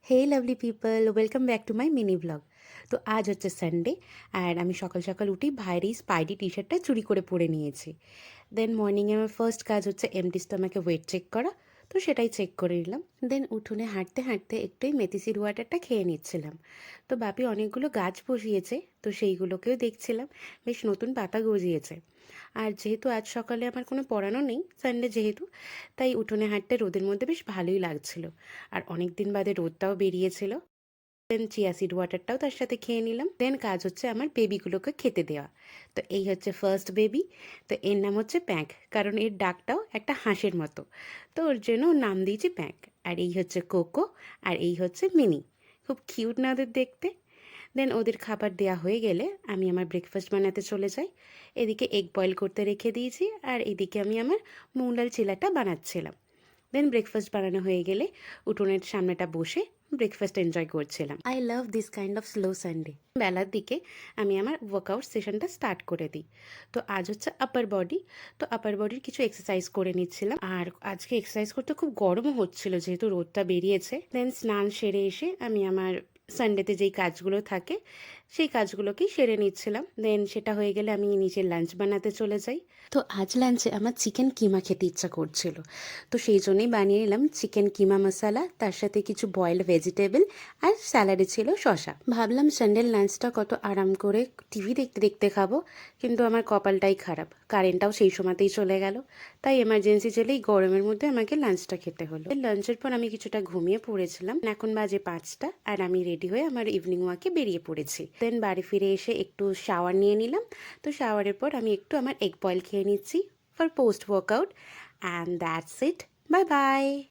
Hey lovely people, welcome back to my mini blog. তো আজ হচ্ছে সানডে, আর আমি সকাল সকাল উঠি ভাইয়ের এই স্পাইডি টি শার্টটা চুরি করে পরে নিয়েছি। দেন মর্নিংয়ে আমার ফার্স্ট কাজ হচ্ছে এমটি স্টমাকে ওয়েট চেক করা। তো সেটাই চেক করে নিলাম। দেন উঠোনে হাঁটতে হাঁটতে একটুই মেথিসিড ওয়াটারটা খেয়ে নিচ্ছিলাম। তো বাপি অনেকগুলো গাছ বসিয়েছে, তো সেইগুলোকেও দেখছিলাম, বেশ নতুন পাতা গজিয়েছে। আর যেহেতু আজ সকালে আমার কোনো পড়ানো নেই, সানডে যেহেতু, তাই উঠোনে হাঁটতে রোদের মধ্যে বেশ ভালোই লাগছিল। আর অনেক দিন বাদে রোদটাও বেরিয়েছিল। দেন চিয়া সিড ওয়াটারটাও তার সাথে খেয়ে নিলাম। দেন কাজ হচ্ছে আমার বেবিগুলোকে খেতে দেওয়া। তো এই হচ্ছে ফার্স্ট বেবি। তো এর নাম হচ্ছে প্যাঁক, কারণ এর ডাকটাও একটা হাঁসের মতো। তো ওর জন্য ওর নাম দিয়েছি প্যাঁক। আর এই হচ্ছে কোকো, আর এই হচ্ছে মিনি। খুব কিউট না ওদের দেখতে? দেন ওদের খাবার দেওয়া হয়ে গেলে আমি আমার ব্রেকফাস্ট বানাতে চলে যাই। এদিকে এগ বয়েল করতে রেখে দিয়েছি, আর এদিকে আমি আমার মুগ ডাল চিলাটা বানাচ্ছিলাম। দেন ব্রেকফাস্ট বানানো হয়ে গেলে উঠোনের সামনেটা বসে ব্রেকফাস্ট এনজয় করছিলাম। I love this kind of slow Sunday. বেলার দিকে আমি আমার ওয়ার্কআউট সেশনটা স্টার্ট করে দিই। তো আজ হচ্ছে আপার বডি। তো আপার বডির কিছু এক্সারসাইজ করে নিচ্ছিলাম। আর আজকে এক্সারসাইজ করতে খুব গরমও হচ্ছিল, যেহেতু রোদটা বেরিয়েছে। দেন স্নান সেরে এসে আমি আমার সানডেতে যেই কাজগুলো থাকে সেই কাজগুলোকেই সেরে নিচ্ছিলাম। দেন সেটা হয়ে গেলে আমি নিজের লাঞ্চ বানাতে চলে যাই। তো আজ লাঞ্চে আমার চিকেন কিমা খেতে ইচ্ছা করছিল। তো সেই জন্যই বানিয়ে নিলাম চিকেন কিমা মশালা, তার সাথে কিছু বয়েলড ভেজিটেবল, আর স্যালাডে ছিল শসা। ভাবলাম সানডের লাঞ্চটা কত আরাম করে টিভি দেখতে দেখতে খাবো, কিন্তু আমার কপালটাই খারাপ, কারেন্টটাও সেই সময়তেই চলে গেল। তাই এমার্জেন্সি চলেই গরমের মধ্যে আমাকে লাঞ্চটা খেতে হলো। লাঞ্চের পর আমি কিছুটা ঘুমিয়ে পড়েছিলাম। এখন বাজে 5টা, আর আমি রেডি হয়ে আমার ইভিনিং ওয়াকে বেরিয়ে পড়েছি। দেন বাড়ি ফিরে এসে একটু শাওয়ার নিয়ে নিলাম। তো শাওয়ারের পর আমি একটু আমার এগ বয়েল খেয়ে নিচ্ছি for post workout. And that's it. Bye bye.